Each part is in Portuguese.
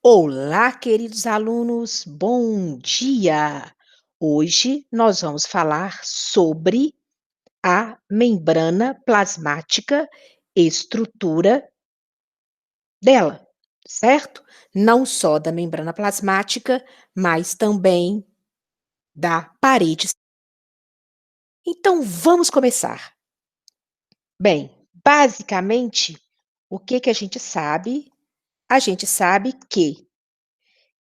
Olá, queridos alunos, bom dia! Hoje nós vamos falar sobre a membrana plasmática, estrutura dela, certo? Não só da membrana plasmática, mas também da parede. Então vamos começar. Bem, basicamente, o que que a gente sabe? A gente sabe que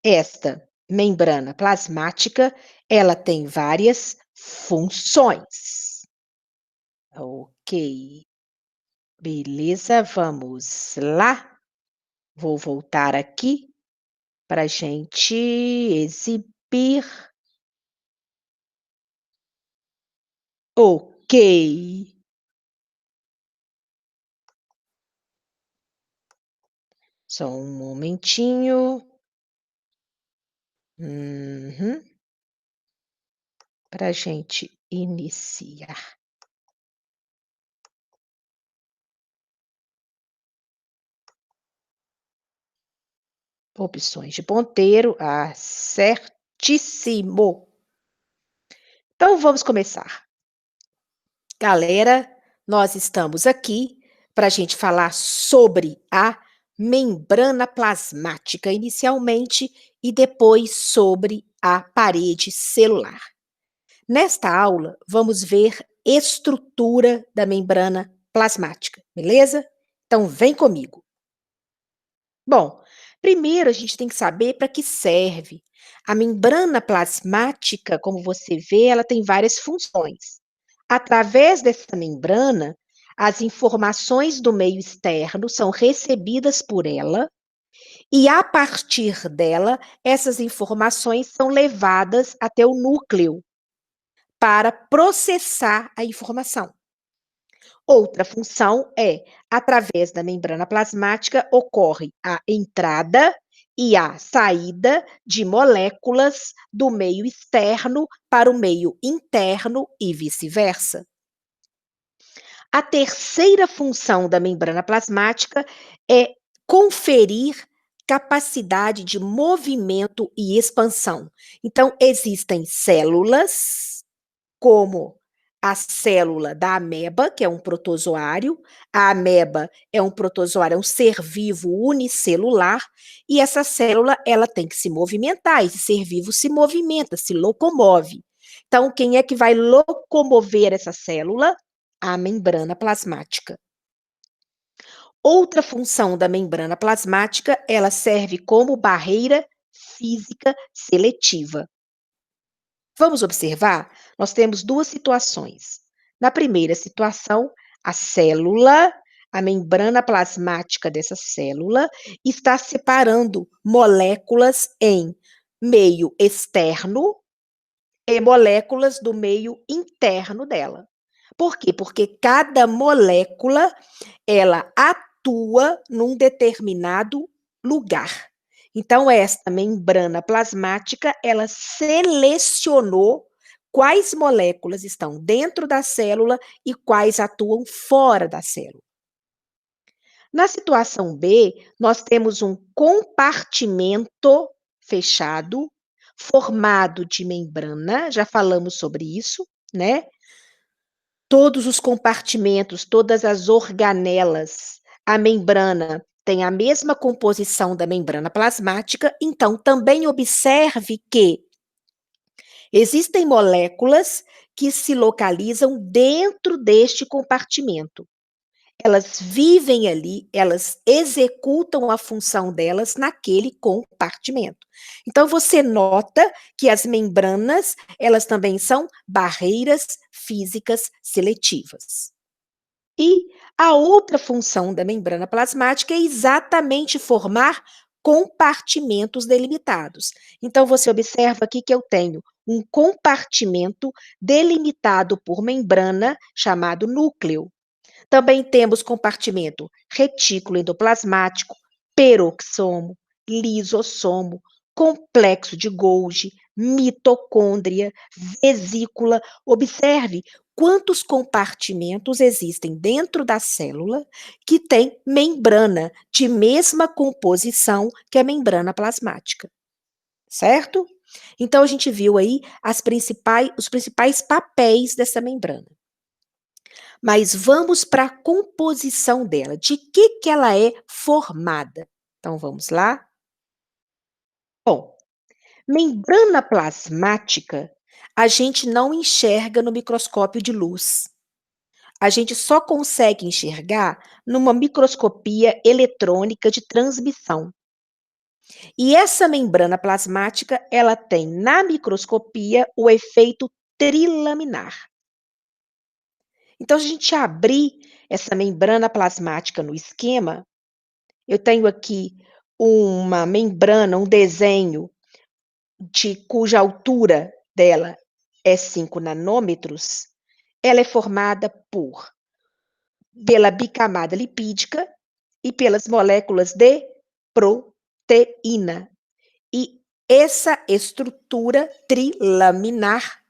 esta membrana plasmática, ela tem várias funções. Ok, beleza, vamos lá. Vou voltar aqui para a gente exibir. Ok, só um momentinho. Uhum, para a gente iniciar. Opções de ponteiro, certíssimo. Então vamos começar. Galera, nós estamos aqui para a gente falar sobre a membrana plasmática inicialmente e depois sobre a parede celular. Nesta aula, vamos ver estrutura da membrana plasmática, beleza? Então vem comigo. Bom, primeiro a gente tem que saber para que serve. A membrana plasmática, como você vê, ela tem várias funções. Através dessa membrana, as informações do meio externo são recebidas por ela e, a partir dela, essas informações são levadas até o núcleo para processar a informação. Outra função é, através da membrana plasmática, ocorre a entrada e a saída de moléculas do meio externo para o meio interno e vice-versa. A terceira função da membrana plasmática é conferir capacidade de movimento e expansão. Então, existem células como a célula da ameba, que é um protozoário. A ameba é um protozoário, é um ser vivo unicelular, e essa célula ela tem que se movimentar, esse ser vivo se movimenta, se locomove. Então, quem é que vai locomover essa célula? A membrana plasmática. Outra função da membrana plasmática, ela serve como barreira física seletiva. Vamos observar? Nós temos duas situações. Na primeira situação, a célula, a membrana plasmática dessa célula, está separando moléculas em meio externo e moléculas do meio interno dela. Por quê? Porque cada molécula, ela atua num determinado lugar. Então, esta membrana plasmática, ela selecionou quais moléculas estão dentro da célula e quais atuam fora da célula. Na situação B, nós temos um compartimento fechado, formado de membrana, já falamos sobre isso, né? Todos os compartimentos, todas as organelas, a membrana tem a mesma composição da membrana plasmática, então também observe que existem moléculas que se localizam dentro deste compartimento. Elas vivem ali, elas executam a função delas naquele compartimento. Então você nota que as membranas, elas também são barreiras físicas seletivas. E a outra função da membrana plasmática é exatamente formar compartimentos delimitados. Então você observa aqui que eu tenho um compartimento delimitado por membrana chamado núcleo. Também temos compartimento retículo endoplasmático, peroxomo, lisossomo, complexo de Golgi, mitocôndria, vesícula. Observe quantos compartimentos existem dentro da célula que tem membrana de mesma composição que a membrana plasmática, certo? Então a gente viu aí os principais papéis dessa membrana. Mas vamos para a composição dela, de que ela é formada. Então vamos lá? Bom, membrana plasmática a gente não enxerga no microscópio de luz. A gente só consegue enxergar numa microscopia eletrônica de transmissão. E essa membrana plasmática, ela tem na microscopia o efeito trilaminar. Então, se a gente abrir essa membrana plasmática no esquema, eu tenho aqui uma membrana, um desenho cuja altura dela é 5 nanômetros. Ela é formada pela bicamada lipídica e pelas moléculas de proteína. E essa estrutura trilaminar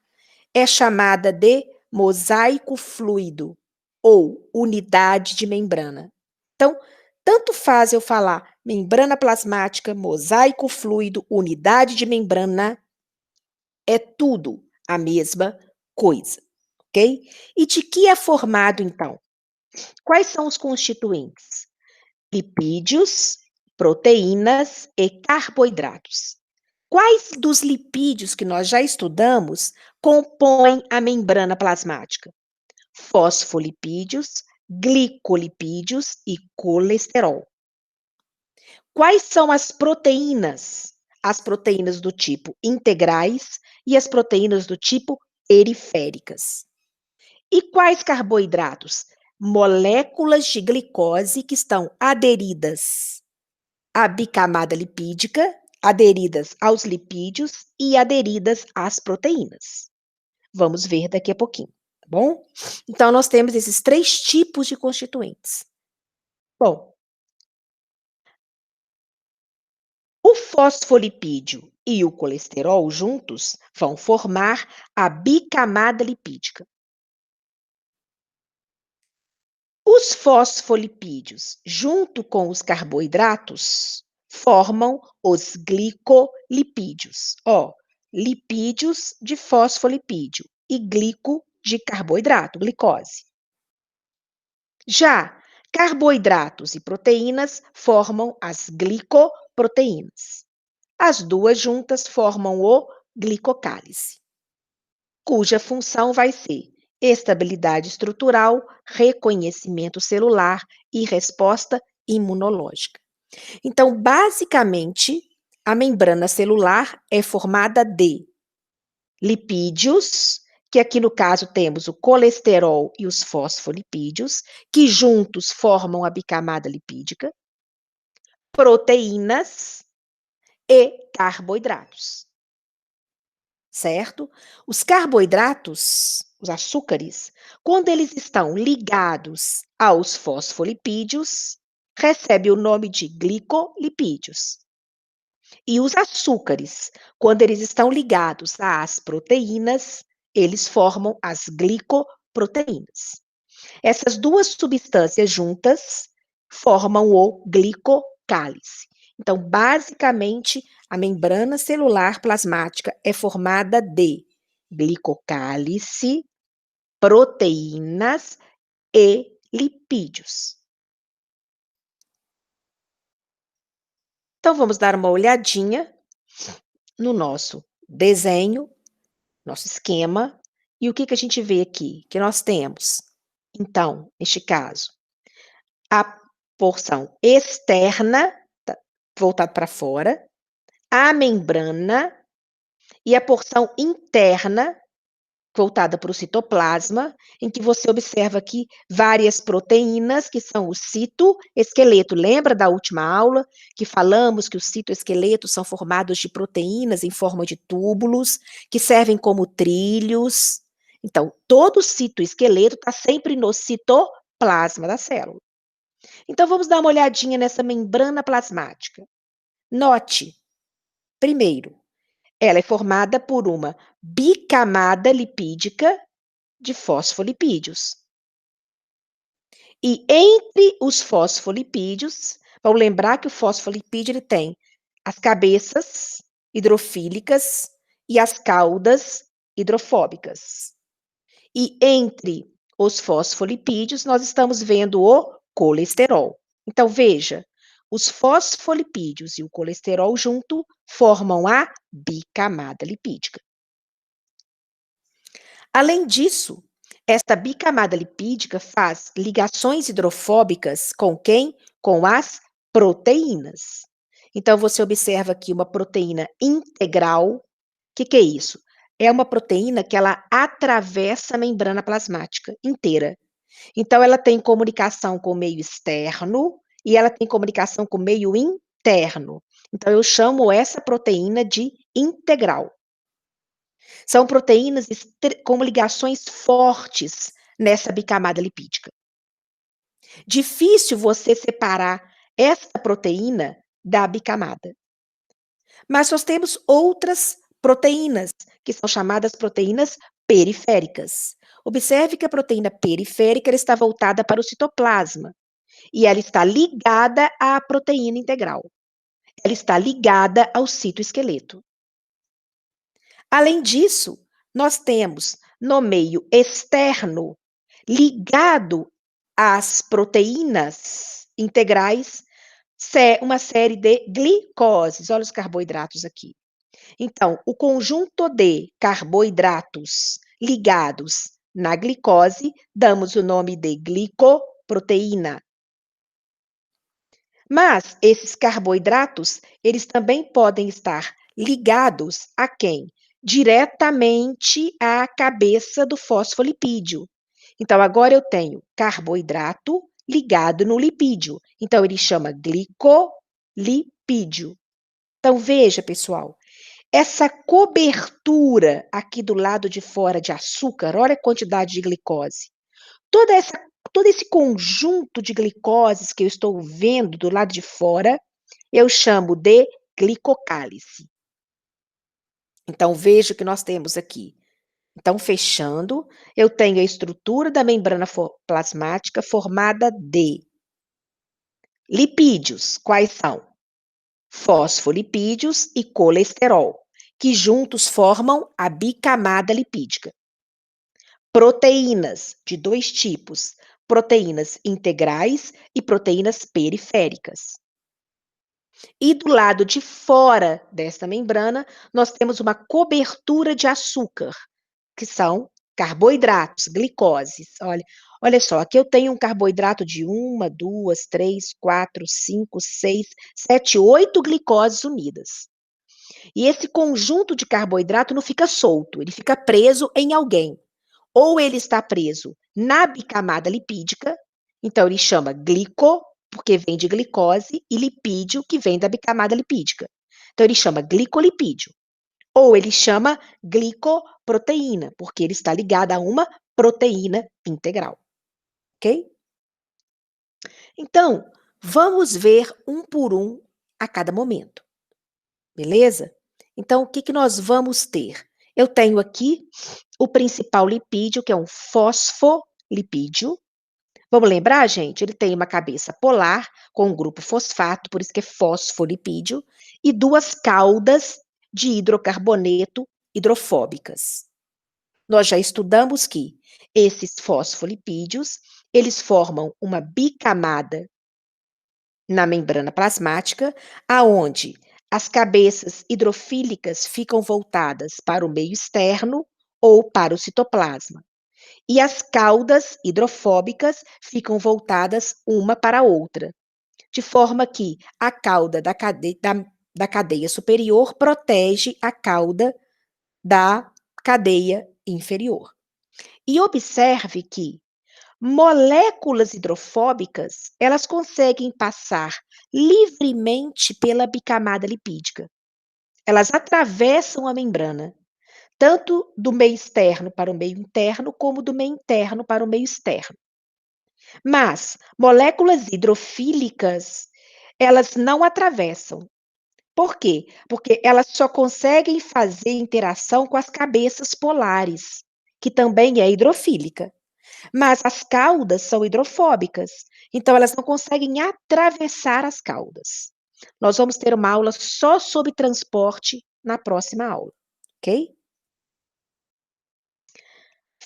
é chamada de mosaico fluido ou unidade de membrana. Então, tanto faz eu falar membrana plasmática, mosaico fluido, unidade de membrana, é tudo a mesma coisa, ok? E de que é formado, então? Quais são os constituintes? Lipídios, proteínas e carboidratos. Quais dos lipídios que nós já estudamos compõem a membrana plasmática? Fosfolipídios, glicolipídios e colesterol. Quais são as proteínas? As proteínas do tipo integrais e as proteínas do tipo periféricas. E quais carboidratos? Moléculas de glicose que estão aderidas à bicamada lipídica, aderidas aos lipídios e aderidas às proteínas. Vamos ver daqui a pouquinho, tá bom? Então, nós temos esses 3 tipos de constituintes. Bom, o fosfolipídio e o colesterol juntos vão formar a bicamada lipídica. Os fosfolipídios, junto com os carboidratos, formam os glicolipídios. Ó, lipídios de fosfolipídio e glico de carboidrato, glicose. Já carboidratos e proteínas formam as glicoproteínas. As duas juntas formam o glicocálice, cuja função vai ser estabilidade estrutural, reconhecimento celular e resposta imunológica. Então, basicamente, a membrana celular é formada de lipídios, que aqui no caso temos o colesterol e os fosfolipídios, que juntos formam a bicamada lipídica, proteínas e carboidratos. Certo? Os carboidratos, os açúcares, quando eles estão ligados aos fosfolipídios, recebe o nome de glicolipídios. E os açúcares, quando eles estão ligados às proteínas, eles formam as glicoproteínas. Essas duas substâncias juntas formam o glicocálice. Então, basicamente, a membrana celular plasmática é formada de glicocálice, proteínas e lipídios. Então, vamos dar uma olhadinha no nosso desenho, nosso esquema, e o que a gente vê aqui? Que nós temos, então, neste caso, a porção externa, voltada para fora, a membrana e a porção interna, voltada para o citoplasma, em que você observa aqui várias proteínas, que são o citoesqueleto. Lembra da última aula que falamos que os citoesqueletos são formados de proteínas em forma de túbulos, que servem como trilhos? Então, todo citoesqueleto está sempre no citoplasma da célula. Então, vamos dar uma olhadinha nessa membrana plasmática. Note, primeiro, ela é formada por uma bicamada lipídica de fosfolipídios. E entre os fosfolipídios, vamos lembrar que o fosfolipídio ele tem as cabeças hidrofílicas e as caudas hidrofóbicas. E entre os fosfolipídios, nós estamos vendo o colesterol. Então, veja, os fosfolipídios e o colesterol junto formam a bicamada lipídica. Além disso, esta bicamada lipídica faz ligações hidrofóbicas com quem? Com as proteínas. Então, você observa aqui uma proteína integral. O que é isso? É uma proteína que ela atravessa a membrana plasmática inteira. Então, ela tem comunicação com o meio externo e ela tem comunicação com o meio interno. Então, eu chamo essa proteína de integral. São proteínas com ligações fortes nessa bicamada lipídica. Difícil você separar essa proteína da bicamada. Mas nós temos outras proteínas, que são chamadas proteínas periféricas. Observe que a proteína periférica está voltada para o citoplasma e ela está ligada à proteína integral. Ela está ligada ao citoesqueleto. Além disso, nós temos no meio externo, ligado às proteínas integrais, uma série de glicoses. Olha os carboidratos aqui. Então, o conjunto de carboidratos ligados na glicose, damos o nome de glicoproteína. Mas esses carboidratos, eles também podem estar ligados a quem? Diretamente à cabeça do fosfolipídio. Então, agora eu tenho carboidrato ligado no lipídio. Então, ele chama glicolipídio. Então, veja, pessoal, essa cobertura aqui do lado de fora de açúcar, olha a quantidade de glicose. Todo esse conjunto de glicoses que eu estou vendo do lado de fora, eu chamo de glicocálice. Então, veja o que nós temos aqui. Então, fechando, eu tenho a estrutura da membrana plasmática formada de lipídios. Quais são? Fosfolipídios e colesterol, que juntos formam a bicamada lipídica. Proteínas de dois tipos, proteínas integrais e proteínas periféricas. E do lado de fora desta membrana, nós temos uma cobertura de açúcar, que são carboidratos, glicoses. Olha só, aqui eu tenho um carboidrato de 2, 3, 4, 5, 6, 7, 8 glicoses unidas. E esse conjunto de carboidrato não fica solto, ele fica preso em alguém. Ou ele está preso na bicamada lipídica, então ele chama glico, porque vem de glicose, e lipídio, que vem da bicamada lipídica. Então ele chama glicolipídio. Ou ele chama glicoproteína, porque ele está ligado a uma proteína integral. Ok? Então, vamos ver um por um a cada momento. Beleza? Então, o que nós vamos ter? Eu tenho aqui o principal lipídio, que é um fosfolipídio. Vamos lembrar, gente? Ele tem uma cabeça polar com um grupo fosfato, por isso que é fosfolipídio, e duas caudas de hidrocarboneto hidrofóbicas. Nós já estudamos que esses fosfolipídios, eles formam uma bicamada na membrana plasmática, aonde as cabeças hidrofílicas ficam voltadas para o meio externo ou para o citoplasma. E as caudas hidrofóbicas ficam voltadas uma para a outra, de forma que a cauda da cadeia superior protege a cauda da cadeia inferior. E observe que moléculas hidrofóbicas, elas conseguem passar livremente pela bicamada lipídica. Elas atravessam a membrana, tanto do meio externo para o meio interno, como do meio interno para o meio externo. Mas moléculas hidrofílicas, elas não atravessam. Por quê? Porque elas só conseguem fazer interação com as cabeças polares, que também é hidrofílica. Mas as caudas são hidrofóbicas, então elas não conseguem atravessar as caudas. Nós vamos ter uma aula só sobre transporte na próxima aula, ok?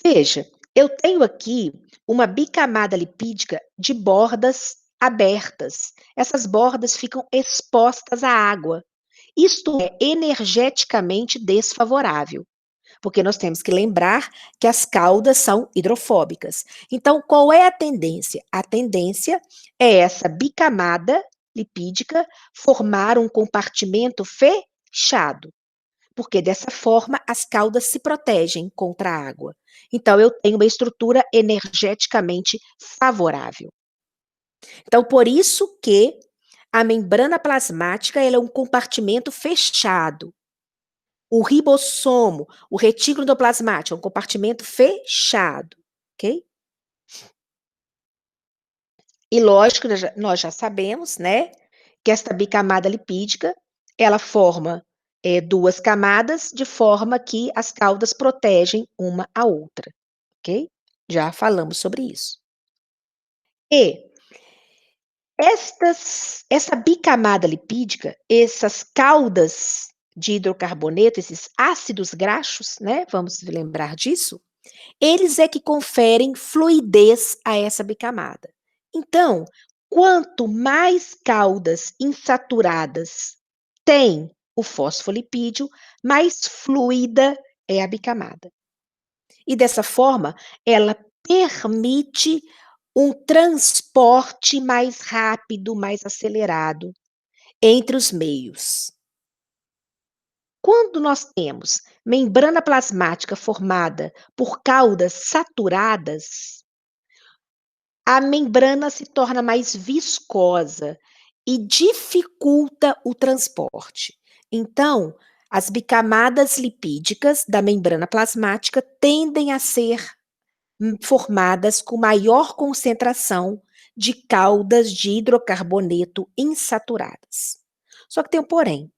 Veja, eu tenho aqui uma bicamada lipídica de bordas abertas. Essas bordas ficam expostas à água. Isto é energeticamente desfavorável, porque nós temos que lembrar que as caudas são hidrofóbicas. Então, qual é a tendência? A tendência é essa bicamada lipídica formar um compartimento fechado, porque dessa forma as caudas se protegem contra a água. Então, eu tenho uma estrutura energeticamente favorável. Então, por isso que a membrana plasmática ela é um compartimento fechado. O ribossomo, o retículo endoplasmático, é um compartimento fechado, ok? E lógico, nós já sabemos, né, que esta bicamada lipídica, ela forma duas camadas, de forma que as caudas protegem uma a outra, ok? Já falamos sobre isso. E essa bicamada lipídica, essas caudas de hidrocarboneto, esses ácidos graxos, né, vamos lembrar disso, eles é que conferem fluidez a essa bicamada. Então, quanto mais caudas insaturadas tem o fosfolipídio, mais fluida é a bicamada. E dessa forma, ela permite um transporte mais rápido, mais acelerado entre os meios. Quando nós temos membrana plasmática formada por caudas saturadas, a membrana se torna mais viscosa e dificulta o transporte. Então, as bicamadas lipídicas da membrana plasmática tendem a ser formadas com maior concentração de caudas de hidrocarboneto insaturadas. Só que tem um porém.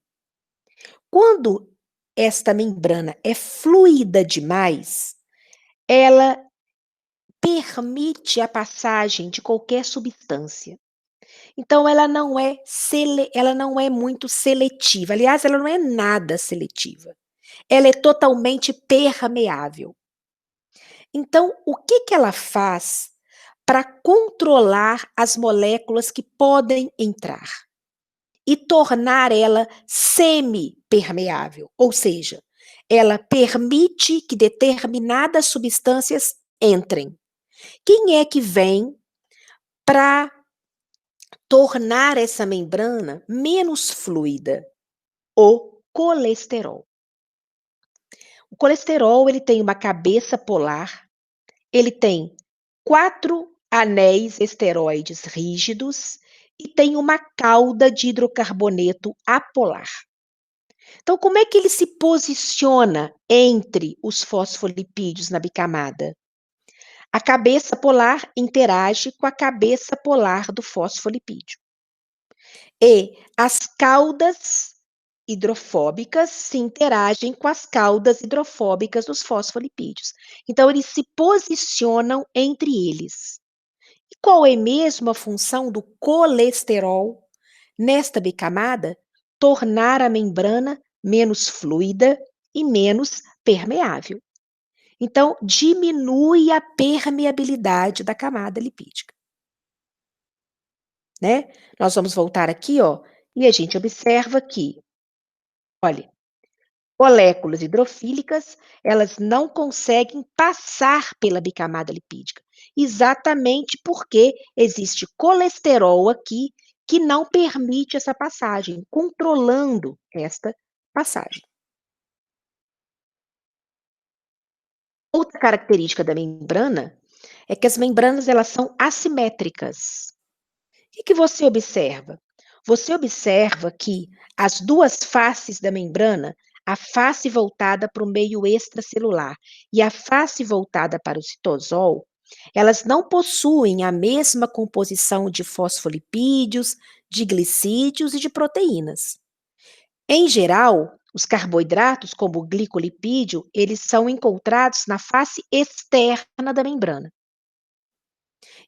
Quando esta membrana é fluida demais, ela permite a passagem de qualquer substância. Então, ela não é muito seletiva. Aliás, ela não é nada seletiva. Ela é totalmente permeável. Então, o que que ela faz para controlar as moléculas que podem entrar e tornar ela semi-permeável? Ou seja, ela permite que determinadas substâncias entrem. Quem é que vem para tornar essa membrana menos fluida? O colesterol. O colesterol, ele tem uma cabeça polar, ele tem 4 anéis esteroides rígidos e tem uma cauda de hidrocarboneto apolar. Então, como é que ele se posiciona entre os fosfolipídios na bicamada? A cabeça polar interage com a cabeça polar do fosfolipídio. E as caudas hidrofóbicas se interagem com as caudas hidrofóbicas dos fosfolipídios. Então, eles se posicionam entre eles. E qual é mesmo a função do colesterol nesta bicamada? Tornar a membrana menos fluida e menos permeável. Então, diminui a permeabilidade da camada lipídica, né? Nós vamos voltar aqui, ó, e a gente observa que, olha, moléculas hidrofílicas, elas não conseguem passar pela bicamada lipídica, exatamente porque existe colesterol aqui que não permite essa passagem, controlando esta passagem. Outra característica da membrana é que as membranas elas são assimétricas. O que você observa? Você observa que as duas faces da membrana, a face voltada para o meio extracelular e a face voltada para o citosol, elas não possuem a mesma composição de fosfolipídios, de glicídios e de proteínas. Em geral, Os carboidratos, como o glicolipídio, eles são encontrados na face externa da membrana.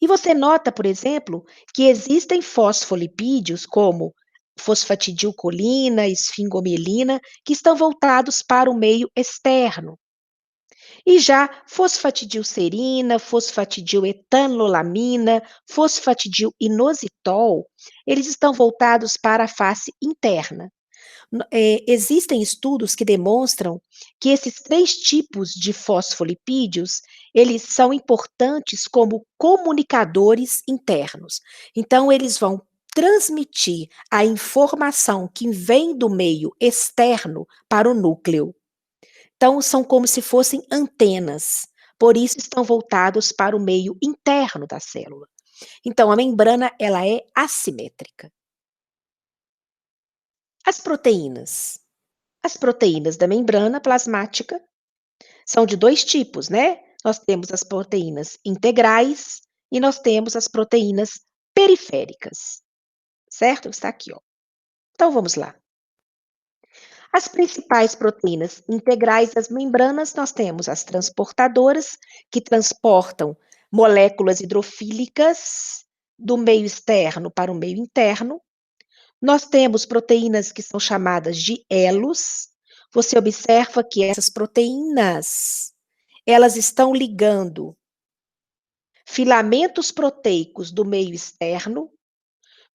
E você nota, por exemplo, que existem fosfolipídios, como fosfatidilcolina, esfingomielina, que estão voltados para o meio externo. E já fosfatidilcerina, fosfatidiletanolamina, fosfatidilinositol, eles estão voltados para a face interna. Existem estudos que demonstram que esses 3 tipos de fosfolipídios, eles são importantes como comunicadores internos. Então eles vão transmitir a informação que vem do meio externo para o núcleo. Então são como se fossem antenas, por isso estão voltados para o meio interno da célula. Então a membrana, ela é assimétrica. As proteínas. As proteínas da membrana plasmática são de 2 tipos, né? Nós temos as proteínas integrais e nós temos as proteínas periféricas, certo? Está aqui, ó. Então vamos lá. As principais proteínas integrais das membranas, nós temos as transportadoras, que transportam moléculas hidrofílicas do meio externo para o meio interno. Nós temos proteínas que são chamadas de elos. Você observa que essas proteínas, elas estão ligando filamentos proteicos do meio externo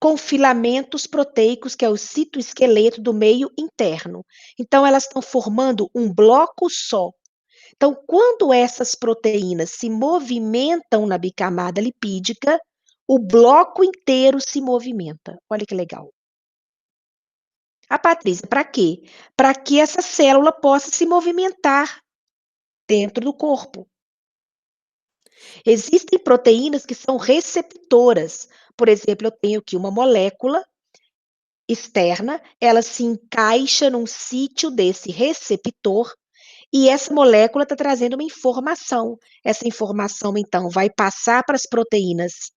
com filamentos proteicos, que é o citoesqueleto do meio interno. Então, elas estão formando um bloco só. Então, quando essas proteínas se movimentam na bicamada lipídica, o bloco inteiro se movimenta. Olha que legal. Ah, Patrícia, para quê? Para que essa célula possa se movimentar dentro do corpo. Existem proteínas que são receptoras. Por exemplo, eu tenho aqui uma molécula externa, ela se encaixa num sítio desse receptor e essa molécula está trazendo uma informação. Essa informação, então, vai passar para as proteínas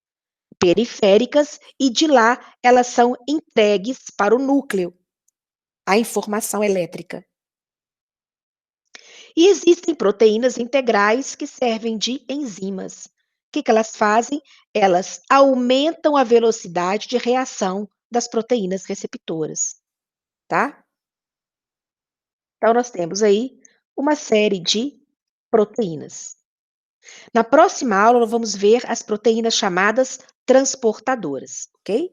periféricas e de lá elas são entregues para o núcleo, a informação elétrica. E existem proteínas integrais que servem de enzimas. O que elas fazem? Elas aumentam a velocidade de reação das proteínas receptoras, tá? Então, nós temos aí uma série de proteínas. Na próxima aula, nós vamos ver as proteínas chamadas transportadoras, ok?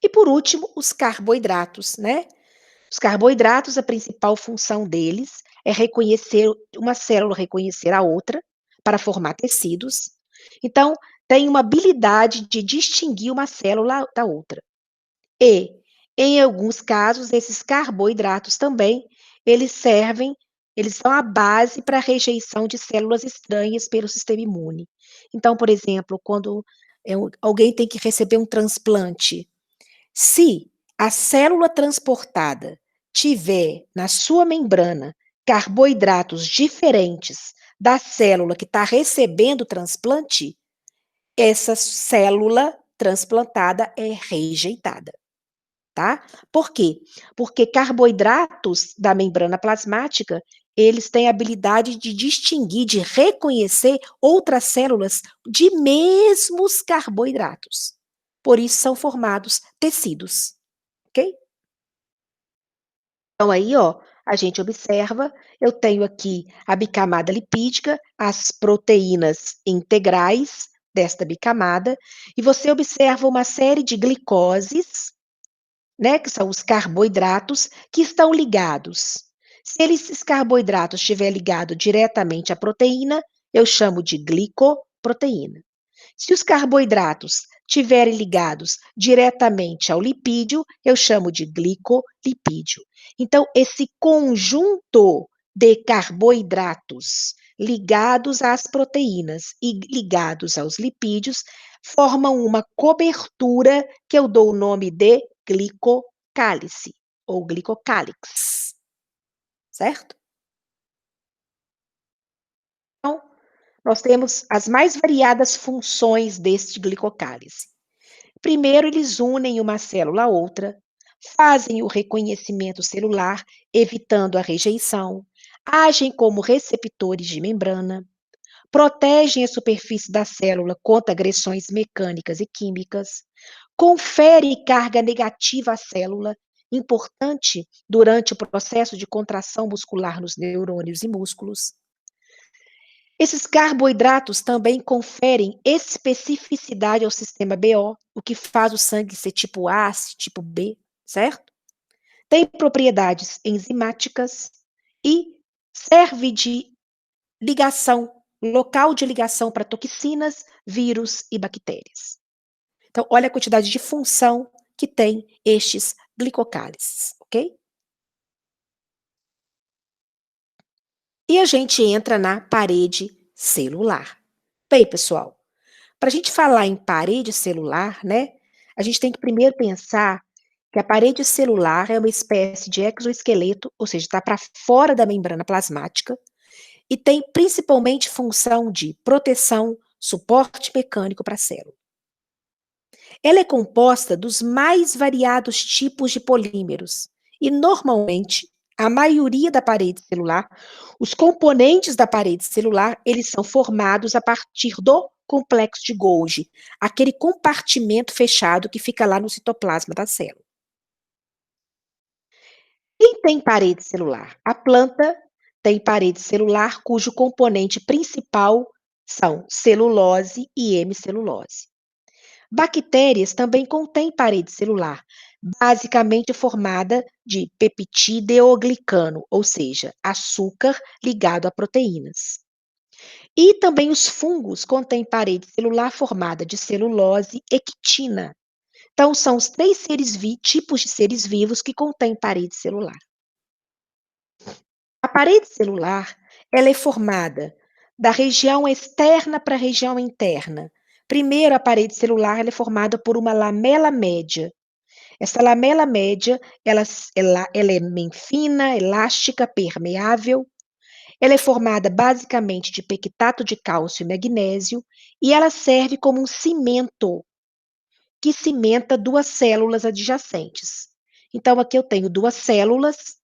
E por último, os carboidratos, né? Os carboidratos, a principal função deles é reconhecer uma célula reconhecer a outra para formar tecidos. Então, tem uma habilidade de distinguir uma célula da outra. E, em alguns casos, esses carboidratos também, eles são a base para a rejeição de células estranhas pelo sistema imune. Então, por exemplo, quando alguém tem que receber um transplante, se a célula transportada tiver na sua membrana carboidratos diferentes da célula que está recebendo o transplante, essa célula transplantada é rejeitada, tá? Por quê? Porque carboidratos da membrana plasmática, eles têm a habilidade de distinguir, de reconhecer outras células de mesmos carboidratos. Por isso são formados tecidos. Ok? Então, aí, ó, a gente observa, eu tenho aqui a bicamada lipídica, as proteínas integrais desta bicamada, e você observa uma série de glicoses, né, que são os carboidratos, que estão ligados. Se esses carboidratos estiver ligado diretamente à proteína, eu chamo de glicoproteína. Se os carboidratos estiverem ligados diretamente ao lipídio, eu chamo de glicolipídio. Então, esse conjunto de carboidratos ligados às proteínas e ligados aos lipídios formam uma cobertura que eu dou o nome de glicocálice ou glicocálix, certo? Então, nós temos as mais variadas funções deste glicocálice. Primeiro, eles unem uma célula a outra, fazem o reconhecimento celular, evitando a rejeição, agem como receptores de membrana, protegem a superfície da célula contra agressões mecânicas e químicas, confere carga negativa à célula, importante durante o processo de contração muscular nos neurônios e músculos. Esses carboidratos também conferem especificidade ao sistema BO, o que faz o sangue ser tipo A, tipo B, certo? Tem propriedades enzimáticas e serve de ligação, local de ligação para toxinas, vírus e bactérias. Então, olha a quantidade de função que tem estes glicocálices, ok? E a gente entra na parede celular. Bem, pessoal, para a gente falar em parede celular, né, a gente tem que primeiro pensar que a parede celular é uma espécie de exoesqueleto, ou seja, está para fora da membrana plasmática, e tem principalmente função de proteção, suporte mecânico para a célula. Ela é composta dos mais variados tipos de polímeros e, normalmente, a maioria da parede celular, os componentes da parede celular, eles são formados a partir do complexo de Golgi, aquele compartimento fechado que fica lá no citoplasma da célula. Quem tem parede celular? A planta tem parede celular cujo componente principal são celulose e hemicelulose. Bactérias também contêm parede celular, basicamente formada de peptideoglicano, ou seja, açúcar ligado a proteínas. E também os fungos contêm parede celular formada de celulose e quitina. Então, são os três tipos de seres vivos que contêm parede celular. A parede celular, ela é formada da região externa para a região interna. Primeiro, a parede celular ela é formada por uma lamela média. Essa lamela média, ela é bem fina, elástica, permeável. Ela é formada basicamente de pectato de cálcio e magnésio e ela serve como um cimento que cimenta duas células adjacentes. Então, aqui eu tenho duas células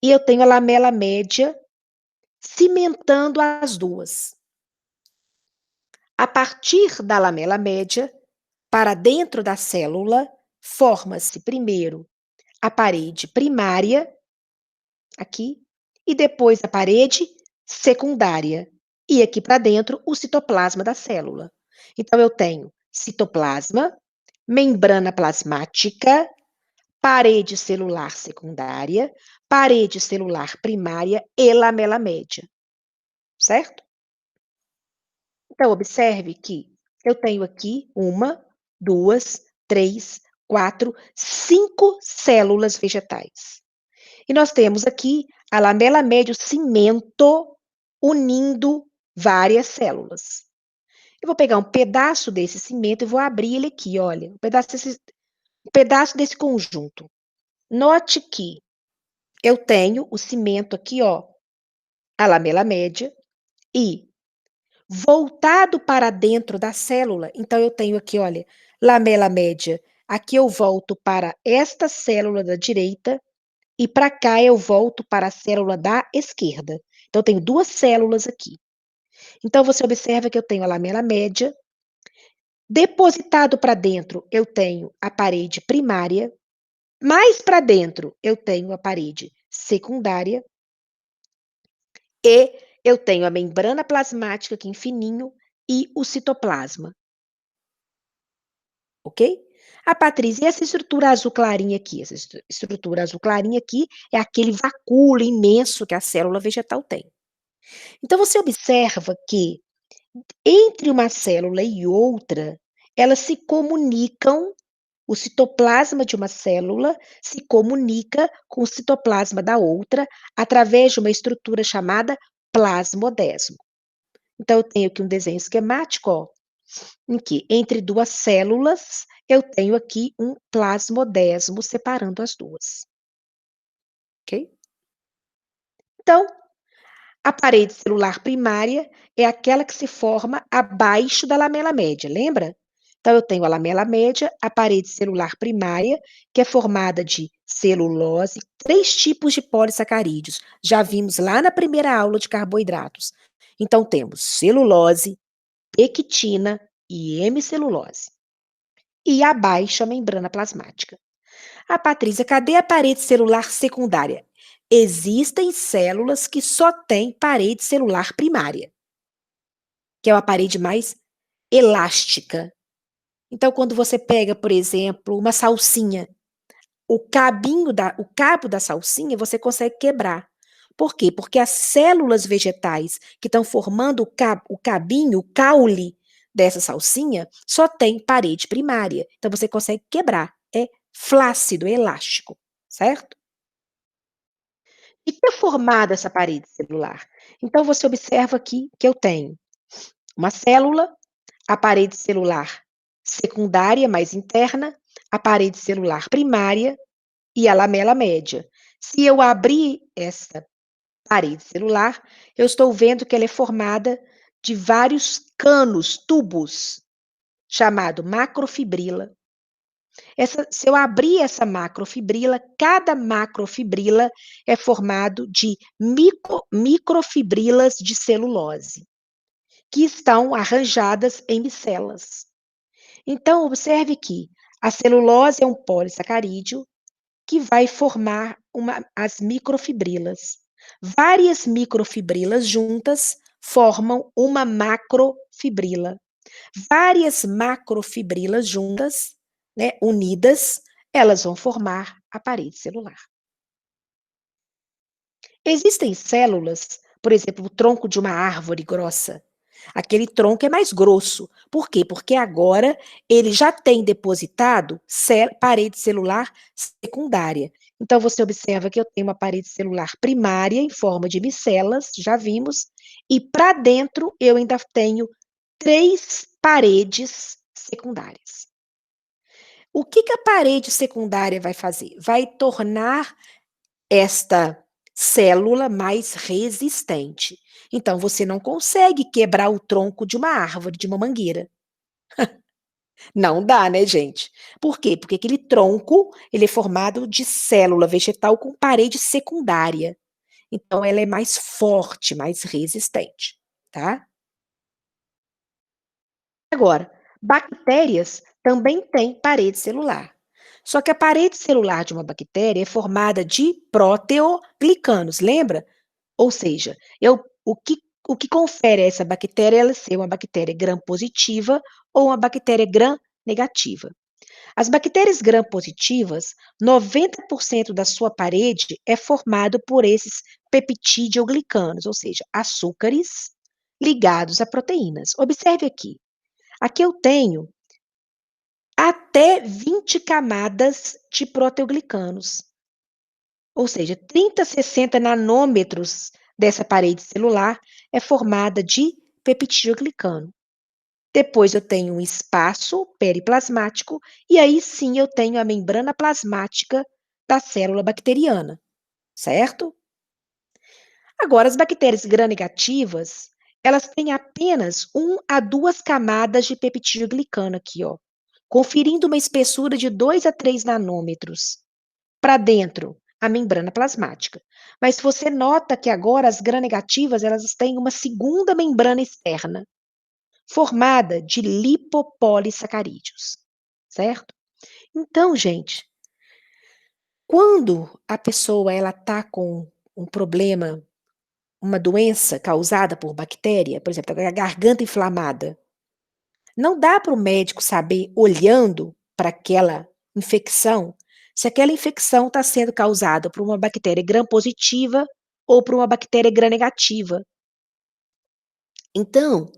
e eu tenho a lamela média cimentando as duas. A partir da lamela média, para dentro da célula, forma-se primeiro a parede primária, aqui, e depois a parede secundária. E aqui para dentro, o citoplasma da célula. Então, eu tenho citoplasma, membrana plasmática, parede celular secundária, parede celular primária e lamela média, certo? Então, observe que eu tenho aqui uma, duas, três, quatro, cinco células vegetais. E nós temos aqui a lamela média, o cimento, unindo várias células. Eu vou pegar um pedaço desse cimento e vou abrir ele aqui, olha, um pedaço desse conjunto. Note que eu tenho o cimento aqui, ó, a lamela média, e voltado para dentro da célula, então eu tenho aqui, olha, lamela média. Aqui eu volto para esta célula da direita e para cá eu volto para a célula da esquerda. Então eu tenho duas células aqui. Então você observa que eu tenho a lamela média. Depositado para dentro, eu tenho a parede primária. Mais para dentro, eu tenho a parede secundária. E eu tenho a membrana plasmática aqui em fininho e o citoplasma. Ok? A Patrícia, e essa estrutura azul clarinha aqui? Essa estrutura azul clarinha aqui é aquele vacúolo imenso que a célula vegetal tem. Então, você observa que entre uma célula e outra, elas se comunicam, o citoplasma de uma célula se comunica com o citoplasma da outra através de uma estrutura chamada plasmodesmo. Então, eu tenho aqui um desenho esquemático, ó, em que entre duas células eu tenho aqui um plasmodesmo separando as duas. Ok? Então, a parede celular primária é aquela que se forma abaixo da lamela média, lembra? Então, eu tenho a lamela média, a parede celular primária, que é formada de celulose, 3 tipos de polissacarídeos. Já vimos lá na primeira aula de carboidratos. Então, temos celulose, pectina e hemicelulose. E abaixo a membrana plasmática. Ah, Patrícia, cadê a parede celular secundária? Existem células que só têm parede celular primária, que é uma parede mais elástica. Então, quando você pega, por exemplo, uma salsinha, o cabo da salsinha você consegue quebrar. Por quê? Porque as células vegetais que estão formando o cabinho, o caule dessa salsinha, só tem parede primária. Então, você consegue quebrar. É flácido, é elástico, certo? E que é formada essa parede celular? Então, você observa aqui que eu tenho uma célula, a parede celular secundária, mais interna, a parede celular primária e a lamela média. Se eu abrir essa parede celular, eu estou vendo que ela é formada de vários canos, tubos, chamado macrofibrila. Se eu abrir essa macrofibrila, cada macrofibrila é formado de microfibrilas de celulose, que estão arranjadas em micelas. Então, observe que a celulose é um polissacarídeo que vai formar as microfibrilas. Várias microfibrilas juntas formam uma macrofibrila. Várias macrofibrilas juntas, né, unidas, elas vão formar a parede celular. Existem células, por exemplo, o tronco de uma árvore grossa. Aquele tronco é mais grosso. Por quê? Porque agora ele já tem depositado parede celular secundária. Então, você observa que eu tenho uma parede celular primária em forma de micelas, já vimos, e para dentro eu ainda tenho 3 paredes secundárias. O que a parede secundária vai fazer? Vai tornar esta célula mais resistente. Então, você não consegue quebrar o tronco de uma árvore, de uma mangueira. Não dá, né, gente? Por quê? Porque aquele tronco, ele é formado de célula vegetal com parede secundária. Então, ela é mais forte, mais resistente, tá? Agora, bactérias também têm parede celular. Só que a parede celular de uma bactéria é formada de proteoglicanos, lembra? Ou seja, o que confere a essa bactéria ela ser uma bactéria gram-positiva ou uma bactéria gram-negativa. As bactérias gram-positivas, 90% da sua parede é formado por esses peptidioglicanos, ou seja, açúcares ligados a proteínas. Observe aqui. Aqui eu tenho até 20 camadas de proteoglicanos, ou seja, 30 a 60 nanômetros dessa parede celular é formada de peptidoglicano. Depois eu tenho um espaço periplasmático e aí sim eu tenho a membrana plasmática da célula bacteriana, certo? Agora, as bactérias gram-negativas, elas têm apenas 1 a 2 camadas de peptidoglicano aqui, ó, conferindo uma espessura de 2 a 3 nanômetros para dentro, a membrana plasmática. Mas você nota que agora as gram-negativas, elas têm uma segunda membrana externa, formada de lipopolissacarídeos, certo? Então, gente, quando a pessoa ela tá com um problema, uma doença causada por bactéria, por exemplo, a garganta inflamada, não dá para o médico saber, olhando para aquela infecção, se aquela infecção está sendo causada por uma bactéria gram-positiva ou por uma bactéria gram-negativa. Então,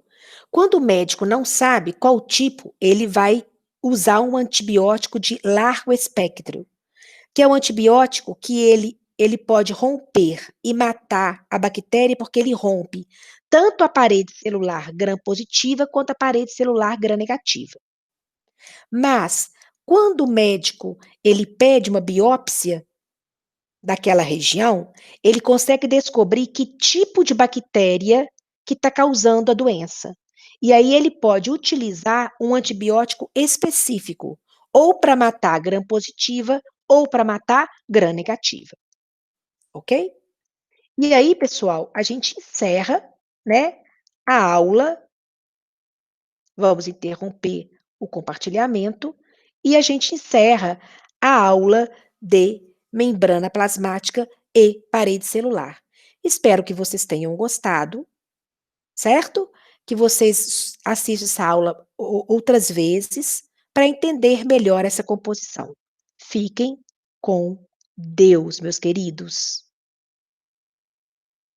quando o médico não sabe qual tipo, ele vai usar um antibiótico de largo espectro, que é um antibiótico que ele pode romper e matar a bactéria porque ele rompe tanto a parede celular gram-positiva quanto a parede celular gram-negativa. Mas, quando o médico ele pede uma biópsia daquela região, ele consegue descobrir que tipo de bactéria que está causando a doença. E aí ele pode utilizar um antibiótico específico, ou para matar gram-positiva ou para matar gram-negativa, ok? E aí, pessoal, a gente encerra, né, a aula. Vamos interromper o compartilhamento e a gente encerra a aula de membrana plasmática e parede celular. Espero que vocês tenham gostado, certo? Que vocês assistam essa aula outras vezes para entender melhor essa composição. Fiquem com Deus, meus queridos.